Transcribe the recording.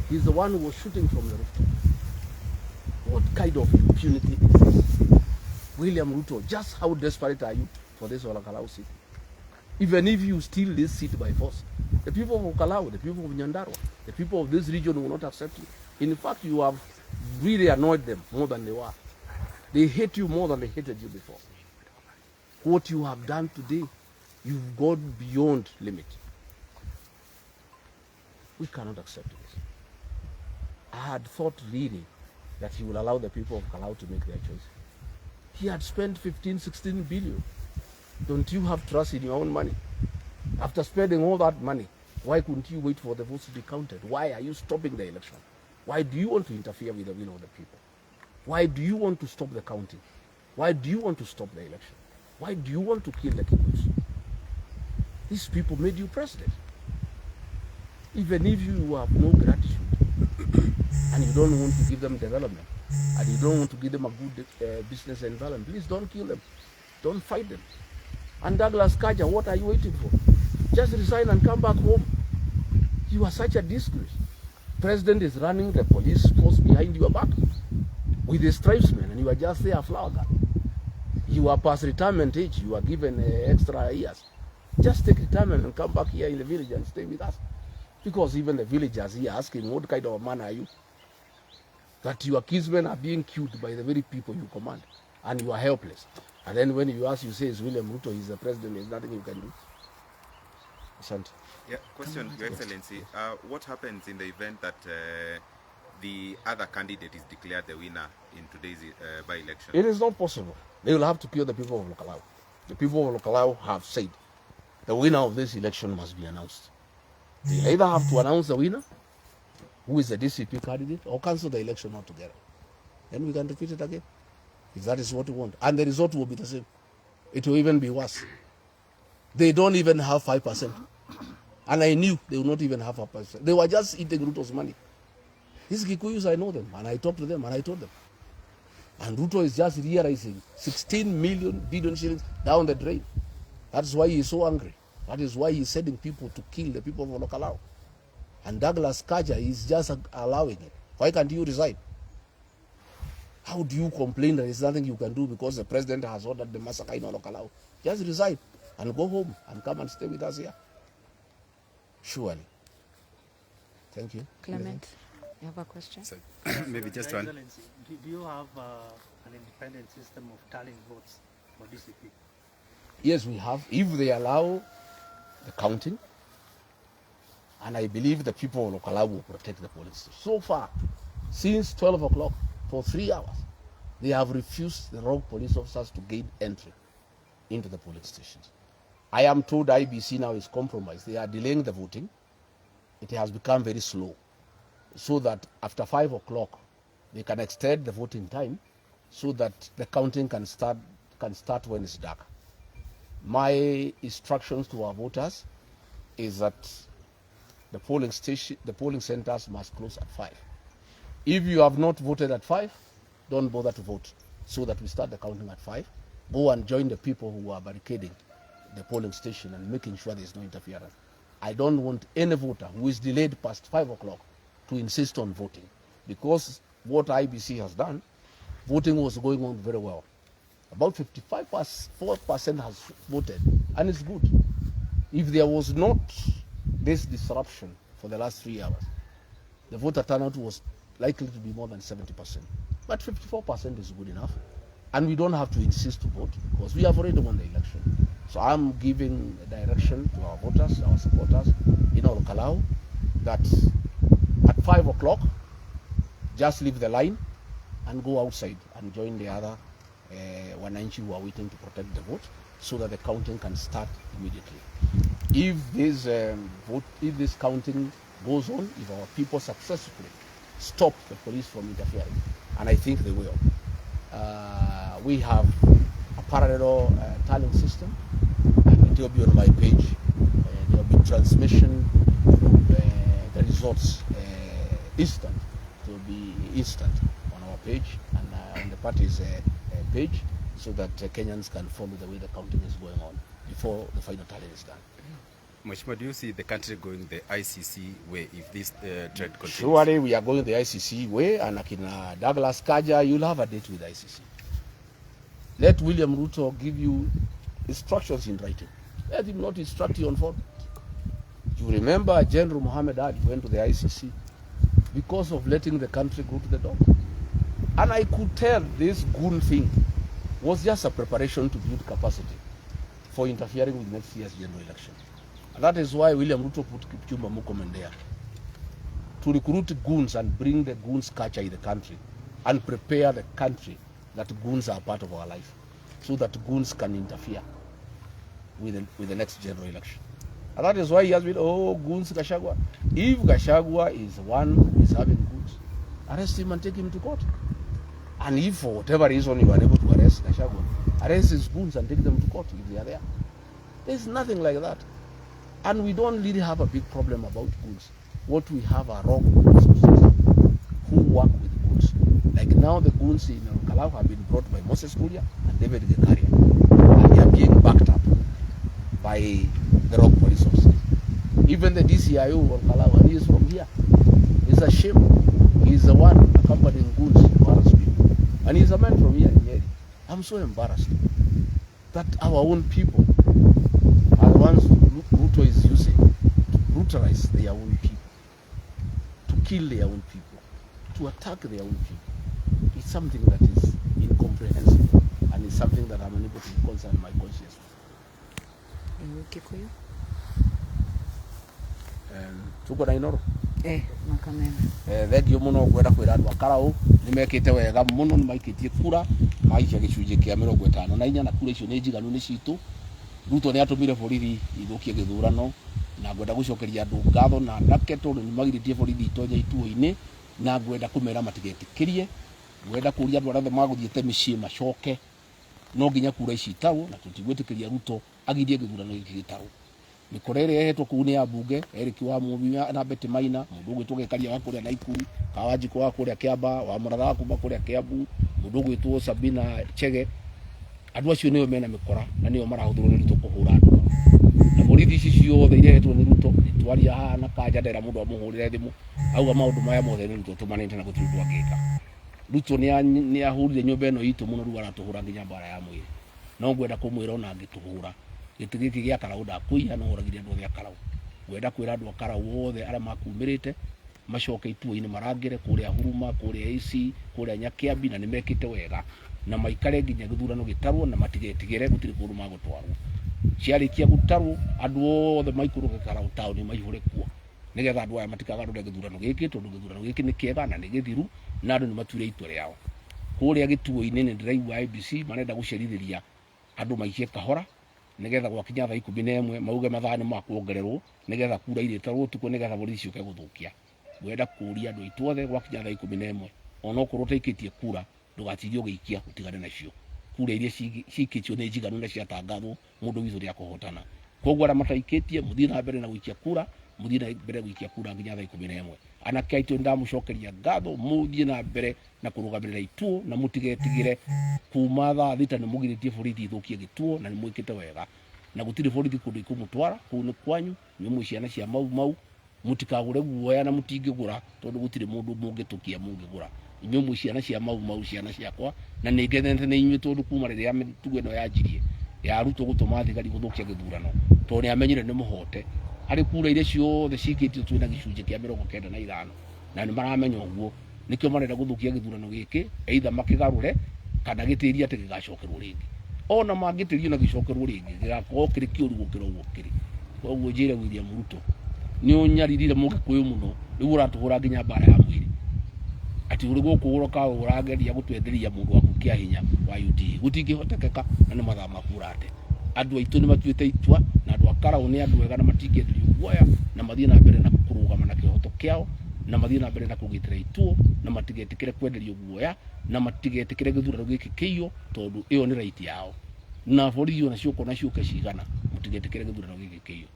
He's the one who was shooting from the rooftop. What kind of impunity is this? William Ruto, just how desperate are you for this Olkalau seat? Even if you steal this seat by force, the people of Olkalau, the people of Nyandarua, the people of this region will not accept you. In fact, you have really annoyed them more than they were. They hate you more than they hated you before. What you have done today, you've gone beyond limit. We cannot accept this. I had thought really that he will allow the people of Kalau to make their choice. He had spent 15, 16 billion. Don't you have trust in your own money? After spending all that money, why couldn't you wait for the votes to be counted? Why are you stopping the election? Why do you want to interfere with the will of the people? Why do you want to stop the counting? Why do you want to stop the election? Why do you want to kill the Kenyans? These people made you president. Even if you have no gratitude and you don't want to give them development and you don't want to give them a good business environment, please don't kill them. Don't fight them. And Douglas Kaja, what are you waiting for? Just resign and come back home. You are such a disgrace. President is running the police force behind your back with the stripesmen, and you are just there, a flower girl. You are past retirement age. You are given extra years. Just take retirement and come back here in the village and stay with us. Because even the villagers here are asking, what kind of a man are you? That your kinsmen are being killed by the very people you command, and you are helpless. And then when you ask, you say, it's William Ruto, he's the president, there's nothing you can do. Asante. Yeah, question, Your Excellency. What happens in the event that the other candidate is declared the winner in today's by-election? It is not possible. They will have to kill the people of Olkalau. The people of Olkalau have said the winner of this election must be announced. They either have to announce the winner, who is the DCP candidate, or cancel the election altogether. Then we can repeat it again, if that is what we want. And the result will be the same. It will even be worse. They don't even have 5%. And I knew they would not even have 5%. They were just eating Ruto's money. These Kikuyus, I know them, and I talked to them, and I told them. And Ruto is just realizing 16 billion shillings down the drain. That's why he is so angry. That is why he's sending people to kill the people of Olkalau. And Douglas Kaja is just allowing it. Why can't you resign? How do you complain that there's nothing you can do because the president has ordered the massacre in Olkalau? Just resign and go home and come and stay with us here. Surely. Thank you. Clement, you have a question? So, maybe just one. Do you have an independent system of tallying votes for DCP? Yes, we have. If they allow the counting, and I believe the people of Olkalau will protect the police. So far, since 12 o'clock, for 3 hours, they have refused the rogue police officers to gain entry into the police stations. I am told IBC now is compromised. They are delaying the voting. It has become very slow, so that after 5 o'clock, they can extend the voting time so that the counting can start when it's dark. My instructions to our voters is that the polling centers must close at 5. If you have not voted at 5, don't bother to vote, so that we start the counting at 5. Go and join the people who are barricading the polling station and making sure there is no interference. I don't want any voter who is delayed past 5 o'clock to insist on voting, because what IBC has done, voting was going on very well. About 55% has voted, and it's good. If there was not this disruption for the last 3 hours, the voter turnout was likely to be more than 70%. But 54% is good enough. And we don't have to insist to vote because we have already won the election. So I'm giving a direction to our voters, our supporters in Olkalau, that at 5 o'clock, just leave the line and go outside and join the other Wananchi who are waiting to protect the vote, so that the counting can start immediately. If this counting goes on, if our people successfully stop the police from interfering, and I think they will, we have a parallel tallying system, and it will be on my page. There will be transmission, the results instant. It will be instant on our page and on the party's page, so that Kenyans can follow the way the counting is going on before the final tally is done. Mheshimiwa, do you see the country going the ICC way if this trend continues? Surely we are going the ICC way, and Akina Douglas Kaja, you'll have a date with the ICC. Let William Ruto give you instructions in writing. Let him not instruct you on phone. You remember General Muhammad Ali went to the ICC because of letting the country go to the dog. And I could tell this goon thing was just a preparation to build capacity for interfering with next year's general election. And that is why William Ruto put Kipchumba Murkomen there, to recruit goons and bring the goons culture in the country and prepare the country that goons are part of our life, so that goons can interfere with the next general election. And that is why he has been, oh, goons Gachagua. If Gachagua is one who is having goons, arrest him and take him to court. And if for whatever reason you are able to arrest Gachagua, arrest his goons and take them to court if they are there. There's nothing like that. And we don't really have a big problem about goons. What we have are wrong resources who work with goons. Like now the goons in Olkalau have been brought by Moses Kuria and David Gekaria. And they are being backed up by the wrong police officers. Even the DCIO of Olkalau, and he is from here. It's a shame. He's the one accompanying goons to embarrass people. And he's a man from here in Nyeri. I'm so embarrassed that our own people are the ones Ruto is using to brutalize their own people, to kill their own people, to attack their own people. It's something that is incomprehensible, and it's something that I'm unable to concern my conscience with. Kikuyu? Tuko na inoro. Makamena. Thengio muno kwenda kwira andu Olkalau nimekite wega muno nimaikitie kura maikia gicunji kia 54 na kura icio ni njiganu ni citu. Ruto ni atumire borithi ithukie githurano na ngwenda gucokeria andu ngatho na ndake tondu ni magiritie borithi itonye ituo-ini na ngwenda kumera matigetikirie. Ngwenda kuria andu arĩa maguthiĩte mĩciĩ macoke. No nginya kura ici itarwo na tutigwĩtĩkĩria Ruto agirie githurano gĩkĩ gĩtarwo. Mikora ĩrĩa ĩhetwo kũu nĩ ya mbunge Eric wa Mũbia na Betty Maina, mũndũ ũgwĩtwo Gekaria wa kũrĩa Naikuru, Kawanjiko wa kũrĩa Kĩamba, wa Mũratha wa kuma kũrĩa Kĩambu, mũndũ ũgwĩtwo Sabina Chege. Andũ acio nĩo mena mĩkora na nĩo marahũthĩrwo nĩ Ruto kũhũra andũ. Na borithi ici ciothe irehetwo nĩ Ruto nĩtwaria haha na Kanja ndera mũndũ amũhũrĩre thimũ auga maũndũ maya mothe nĩ Ruto tũmanĩte na gũtirĩ ũndũ angĩka. Ruto nĩ ahũrire nyũmba ĩno itũ mũno, rĩu aratũhũra nginya mbara ya mwĩrĩ. No ngwenda kũmwĩra ona angĩtũhũra gĩtĩ gĩkĩ gĩa Kalau ndakũiya, no ũragire andũ othe a Kalau. Ngwenda kwĩra andũ a Kalau othe arĩa makumĩrĩte macoke ituo-inĩ marangĩre kũrĩa Huruma, kũrĩa AC, kũrĩa Nyakĩambi, na nĩmekĩte wega na maikare nginya gĩthurano gĩtarwo na matigetigĩre, gũtirĩ kũndũ magũtwarwo. Ciarĩkia gũtarwo andũ othe maikũrũke Kalau taũni maihũre kuo, nĩgetha andũ aya matikagarũre gĩthurano gĩkĩ, tondũ gĩthurano gĩkĩ nĩ kĩega na nĩ gĩthiru na andũ nĩmatuire itua rĩao. Kũrĩa gĩtuo-inĩ nĩ ndĩraigua IEBC marenda gũcerithĩria andũ maikie kahora, nĩgetha gwakinya thaa 11 mauge mathaa nĩ makuongererwo, nĩgetha kura irĩtarwo ũtukũ, nĩgetha borithi ciũke gũthũkia. Ngwenda kũria andũ aitũ othe gwakinya thaa 11 ona okorwo ũtaikĩtie kura ndũgatithie ũgĩikia, ũtigane nacio. Kura iria cikĩtio nĩ njiganu na ciatangathwo, mũndũ witũ nĩakũhotana. Koguo arĩa mataikĩtie mũthiĩ na mbere na gũikia kura, mũthiĩ na mbere gũikia kura nginya thaa 11. Anake aitũ nĩndamũcokeria ngatho, mũthiĩ na mbere na kũrũgamĩrĩra ituo na mũtigetigĩre. Kuma thaa thita nĩ mũgirĩtie borithi ithũkie gĩtuo na nĩ mwĩkĩte wega, na gũtirĩ borithi kũndũ ikũmũtwara, kũu nĩ kwanyu, nyuĩ ciana cia mau mũtikagũre guoya na mũtingĩgũra, tondũ gũtirĩ mũndũ mũngĩtũkia mũngĩgũra. Nyuĩ ciana cia mau ciana ciakwa, na nĩngenete nĩ inyuĩ tondũ kuma rĩrĩa mĩtugo ĩno yanjirie ya Ruto gũtũma thigari gũthũkia gĩthurano, tondũ nĩamenyire nĩ mũhote. Harĩ kura iria ciothe cikĩtio twĩna gĩcunjĩ kĩa 95 na nĩ maramenya ũguo, nĩkĩo marenda gũthũkia gĩthurano gĩkĩ, either makĩgarũre kana gĩtĩri atĩ gĩgacokerwo rĩngĩ. Ona mangĩtĩrio na gĩcokerwo rĩngĩ gĩgakorwo kĩrĩ kĩũru gũkĩra ũguo kĩrĩ. Koguo njĩre William Ruto nĩ ũnyaririre Mũgĩkũyũ mũno, rĩu ũratũhũra nginya mbara ya mwĩrĩ. Ati ũrĩ gũkũ ũrageria gũtwenderia mũndũ waku kĩa hinya wa UDA. Gũtingĩhotekeka na nĩ mathaa maku ũrate. Andũ aitũ nĩ matuĩte itua na andũ a Kalau nĩ andũ ega na matingĩenderio guoya, na mathiĩ na mbere na kũrũgama na kĩhoto kĩao, na mathiĩ na mbere na kũgitĩra ituo, na matigetikĩre kwenderio guoya, na matigetikĩre gĩthurano gĩkĩ kĩiyo, tondũ ĩyo nĩ right yao. Na borithi ona ciũka na ciũke cigana, mutigetikĩre gĩthurano gĩkĩ kĩiyo.